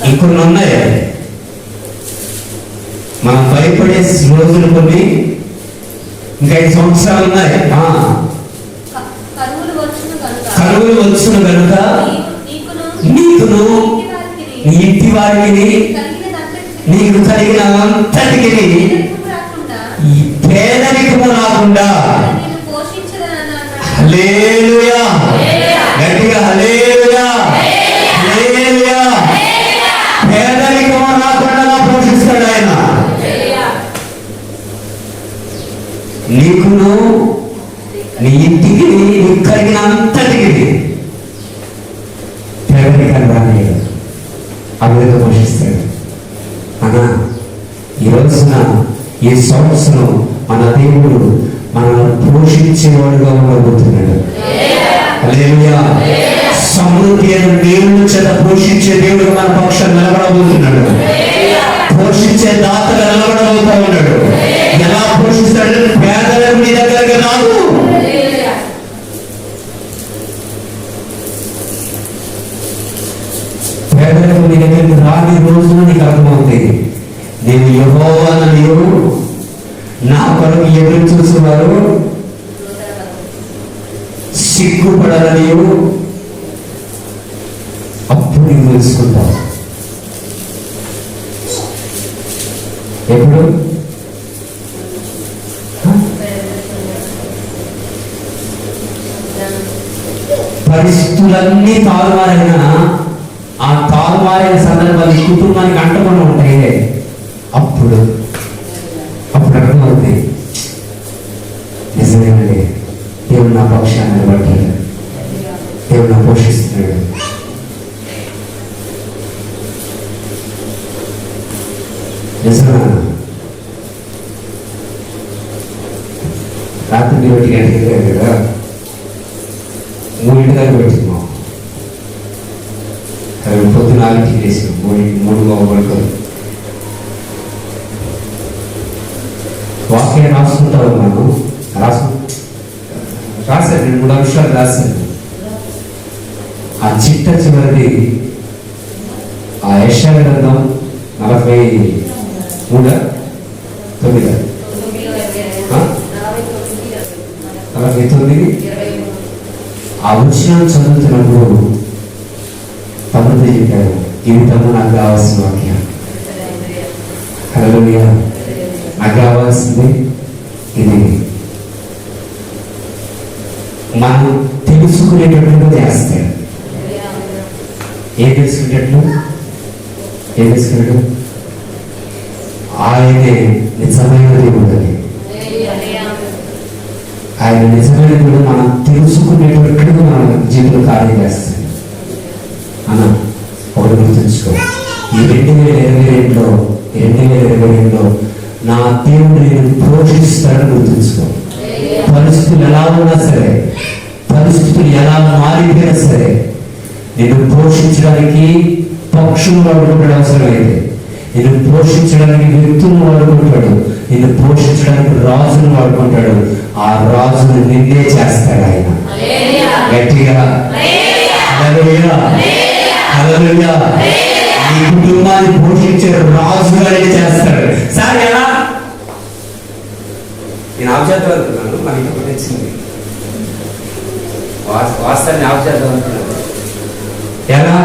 ఇంకొన్ని ఉన్నాయి, మనం భయపడే రోజులు కొన్ని, ఇంకా 5 సంవత్సరాలు ఉన్నాయి. కరువులు వచ్చును కనుక నీకును నీ ఇంటి వారికి నీకు కలిగిన అంతటికి పేదరికము రాకుండా. హల్లెలూయా, గట్టిగా హల్లెలూయా, హల్లెలూయా. పేదరికము రాకుండా పోషిస్తాడు ఆయన. నీకును నీ ఇంటికి నీకు కలిగిన అంతటికి పేదరికాన్ని రానియడు, అభివృద్ధి పోషిస్తాడు. అన్నా, ఈ రోజున ఈ సంవత్సరం మన దేవుడు మనల్ని పోషించేవాడుగా ఉండబోతున్నాడు. హల్లెలూయా. సమృద్ధి అయిన దేవుని చేత పోషించే దేవుడు మన పక్షం నిలబడబోతున్నాడు. పోషించే దాతగా నిలబడబోతా ఉన్నాడు. ఎలా పోషిస్తాడు? పేదలకు నీ దగ్గరికి రాదు, పేదలకు నీ దగ్గరికి రాని రోజున నీకు అర్థమవుతుంది. నేను యెహోవాననియు నా కొరకు ఎదురు చూసేవారు సిగ్గుపడాలనియు అప్పుడు నీవు తెలుసుకుంటావు. ఎప్పుడు? పరిస్థితులన్నీ తారుమారైనా ఆ తారుమారైన సందర్భాలు కుటుంబానికి అంటకుండా ఉంటాయి. అప్పుడు అర్థమవుతాయి, నిజమేనండి, దేవుడు నా పక్షాన్ని నిలబడ్డాడు, దేవుడు నా పోషిస్తున్నాడు. నిజమా? రాత్రి 1 గంటకి కదా 3 దాకా పెట్టుకున్నాం, పొద్దున 4కి వేసాం, 3 పడుతుంది. వాక్యం రాసుకుంటా ఉన్నాను, రాశాను, 2-3 అంశాలు రాశాను. ఆ చిట్ట చివరిది ఆ యెషయా గ్రంథం 43:9 49 ఆ వచనం చదువుతున్నప్పుడు తమ్ముడు చెప్పాడు, ఇది తమ్ముడు నాకు కావాల్సిన వాక్యం. హల్లెలూయా. నాకు కావాల్సింది ఇది. మనం తెలుసుకునేటట్టుగా చేస్తాడు. ఏం తెలుసుకునేటట్లు? ఆయనే నిజమైన దేవుడు. ఆయన నిజమైన దేవుడు మనం తెలుసుకునేటట్టుగా మన జీవితంలో కార్యం చేస్తాడు అన్న. ఒకటి గుర్తుంచుకో, ఈ 2022లో నా దేవుడు నేను పోషిస్తాడని గుర్తుంచుకో. పరిస్థితులు ఎలా ఉన్నా సరే, పరిస్థితులు ఎలా మారిపోయినా సరే, నిన్ను పోషించడానికి పక్షులు వాడుకుంటాడు అవసరమైతే, నిన్ను పోషించడానికి వ్యక్తులను వాడుకుంటాడు, నిన్ను పోషించడానికి రాజును వాడుకుంటాడు. ఆ రాజును నిన్నే చేస్తాడు ఆయన. గట్టిగా హల్లెలూయా, హల్లెలూయా. నీ కుటుంబాన్ని పోషించే రాజుగానే చేస్తాడు. సార్ ఎలా? నేను ఆబ్జెక్ట్ అనుకున్నాను, మన ఇంటికి వచ్చింది వాస్తవాన్ని ఆబ్జెక్ట్ అనుకున్నాను. ఎలా?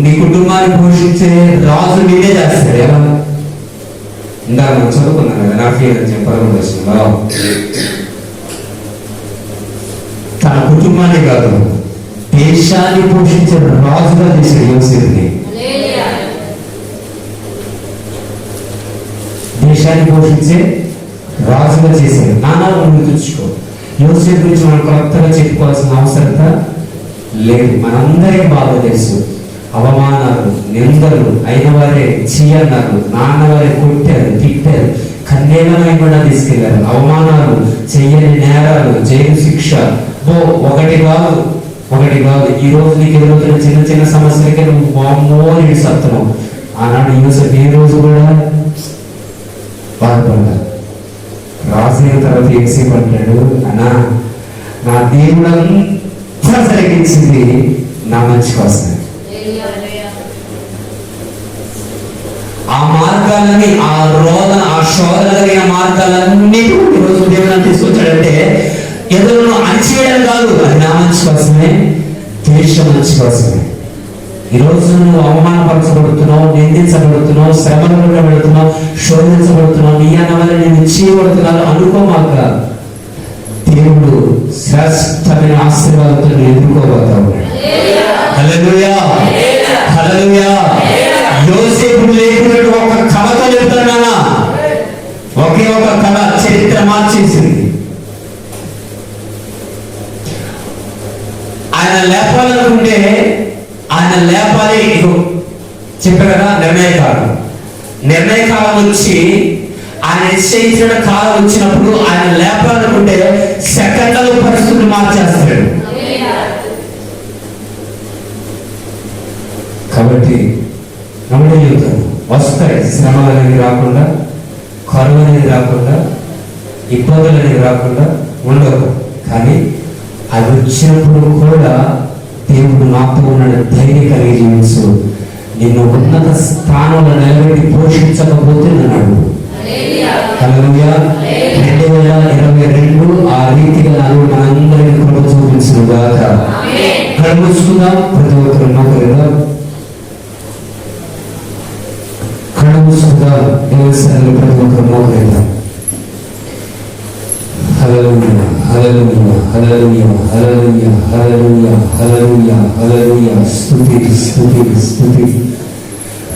నీ కుటుంబాన్ని పోషించే రాజు నేనే చేస్తాడు. ఎలా? ఇందాక మనం చదువుకున్నాను కదా, నా ఫీల్ అని చెప్పాలి. తన కుటుంబాన్ని కాదు, దేశాన్ని పోషించే రాజుగా చేశాడు యోసేపుని. దేశాన్ని పోషించే రాజుగా చేశాడు. నానాలు గుర్తుంచుకో. యోసేపు గురించి మనం కొత్తగా చెప్పుకోవాల్సిన అవసరత లేదు. మనందరికీ బాగా తెలుసు. అవమానాలు, నిందలు అయిన వారే చీయన్నారు, నాన్నవారే కొట్టారు, తిట్టారు, కన్నేలమై కూడా తీసుకెళ్లారు. అవమానాలు, చెయ్యని నేరాలు, జైలు శిక్ష, ఒకటి కాదు. ఈ రోజు నీకు ఎదురవుతున్న చిన్న చిన్న సమస్యలకే నువ్వు బామ్మోని సత్తున్నావు. ఆనాడు యోసేపు ఏ రోజు కూడా బాధపడ్డా. రాసిన తర్వాత యోసేపు అంటాడు, అన్నా నా దేవుడు అంతా జరిగించింది నా మంచి కోసం. ఆ మార్గాలని, ఆ రోదన, ఆ శోధన కలిగిన మార్గాలన్నీ ఈరోజు దేవుడు తీసుకొచ్చాడంటే ఎదురును అణచివేయడం కాదు, అది నా మంచి కోసమే, దేశం మంచి కోసమే. ఈరోజు నువ్వు అవమానపరచబడుతున్నావు, నిందించబడుతున్నావు, శ్రమల గుండా పెడుతున్నావు, శోధించబడుతున్నావు, నీ అన్న వల్ల నేను చేయబడుతున్నాను అనుకోమాక. దేవుడు శ్రేష్టమైన ఆశీర్వాదంతో ఎదుర్కోబోతావు. హల్లెలూయా, హల్లెలూయా. యోసేపు లేకున్నట్టు ఒక కళతో చెప్తానా, ఒకే ఒక కళ చరిత్ర మార్చేసింది. ఆయన లేపాలనుకుంటే ఆయన లేపాలి. చెప్పా కదా, నిర్ణయకాలం వచ్చి ఆయన నిశ్చయించిన కాలం వచ్చినప్పుడు ఆయన లేపాలనుకుంటే సెకండ్లలో పరిస్థితులు మార్చేస్తాడు. కాబట్టి నమ్మడం చెబుతాను, వస్తాయి శ్రమలు అనేది రాకుండా, కరువు అనేది రాకుండా, ఇబ్బందులు అనేది రాకుండా ఉండవు. కానీ అది వచ్చినప్పుడు కూడా దేవుడు నాతో ఉన్నాడు, ధైర్యం కలిగి జీవించు. నిన్ను ఉన్నత స్థానంలో నిలబెట్టి పోషించకపోతే నన్ను హల్లెలూయా. 2022 ఆ రీతిగా నన్ను మనందరికీ కృప చూపించిన గాక. కడుముసుకుందాం, ప్రతి ఒక్కరు నోకరిగా కడుముసుకుందాం, దేవస్థానంలో ప్రతి ఒక్కరు నోకరిద్దాం. హల్లెలూయా, హల్లెలూయా. హల్లెలూయా హల్లెలూయా హల్లెలూయా హల్లెలూయా హల్లెలూయా. స్తుతి స్తుతి స్తుతి.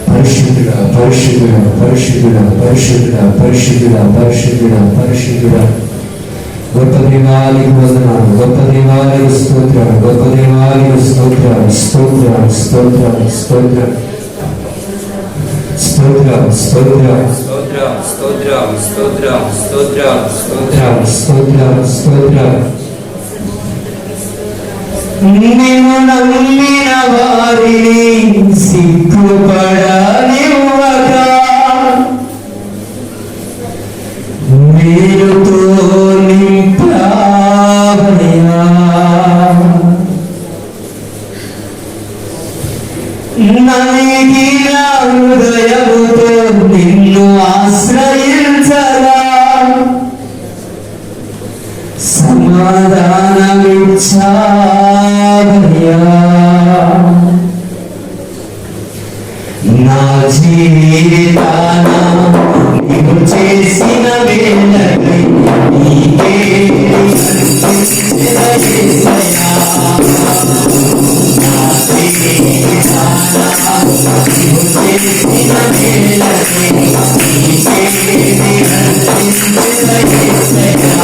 పరిశుద్ధుడా పరిశుద్ధుడా పరిశుద్ధుడా పరిశుద్ధుడా పరిశుద్ధుడా పరిశుద్ధుడా పరిశుద్ధుడా. గొప్ప దేవానికి వందనాలు, గొప్ప దేవానికి స్తోత్రం, గొప్ప దేవానికి స్తోత్రం స్తోత్రం స్తోత్రం స్తోత్రం స్తోత్రం స్తోత్రం స్తోత్రం స్తోత్రం స్తోత్రం స్తోత్రం స్తోత్రం స్తోత్రం స్తోత్రం. నిన్ను నమ్మిన వారిని సిగ్గుపడనివ్వక మేలుతో నింపావయ్యా. నలిగిన హృదయముతో నిన్ను ఆశ్రయించగా సమాధానమిచ్చావయ్యా. నా జీవితాన నీవు చేసిన మేలకై నీకే స్తుతించెద యేసయ్యా. నా జీవితాన నీవు చేసిన మేలకై నీకే స్తుతించెద యేసయ్యా.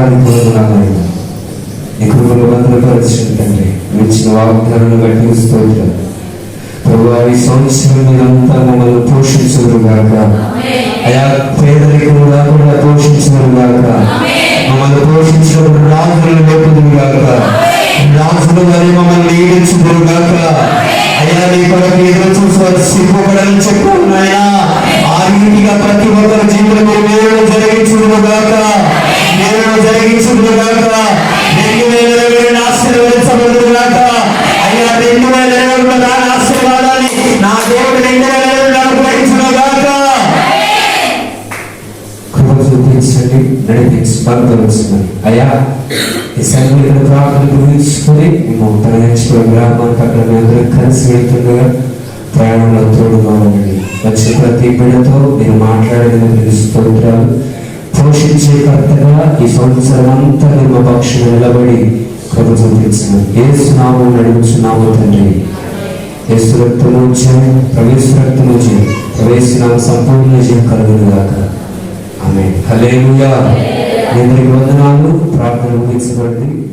వేలాది కోరుకున్నాను. నీ కృపను భద్రపరచండి తండ్రి. ఇచ్చిన వాగ్దానాన్ని బట్టి స్తోత్రం ప్రభువా. ఈ సంవత్సరం మీరంతా మమ్మల్ని పోషించుదురుగాక. అయా పేదరికము రాకుండా పోషించుదురుగాక. మమ్మల్ని పోషించినప్పుడు రాజులు లేపుదురుగాక. రాజులు మరి మమ్మల్ని ఈడించుదురుగాక. అయ్యా నీ కొరకు ఎదురు చూసి సిగ్గుపడని చెప్పాను నాయన. ఆ రీతిగా ప్రతి ఒక్కరి జీవితంలో మేలు జరిగించుదురుగాక. మేలు జరిగించుదురుగాక. 2020 ఆశీర్వదించబడుదురుగాక. అయ్యా 2020 దాని ఆశీర్వాదాన్ని నా దేవుడు 2020 అనుగ్రహించునుగాక. కృప చూపించండి, నడిపించి బలపరుచుకొని అయ్యా ఈ సంఘటన ప్రార్థన గురించుకొని మేము తరలించుకున్న గ్రామానికి అక్కడ మేము అందరం కలిసి వెళ్తుండగా ప్రయాణంలో తోడుగా ఉండండి. వచ్చిన ప్రతి బిడ్డతో మీరు మాట్లాడేందుకు స్తోత్రాలు. పోషించే కర్తగా ఈ సంవత్సరం అంతా మా పక్షులు నిలబడి కృప చూపించిన యేసు నామమున నడుచున్నాము తండ్రి. యేసు రక్తము జయం, ప్రవేశ రక్తము జయం, ప్రవేశనామ సంపూర్ణ జయం కలుగునుగాక. ఆమేన్. హల్లెలూయా. అందరికీ వందనాలు. ప్రార్థన ముగించబడింది.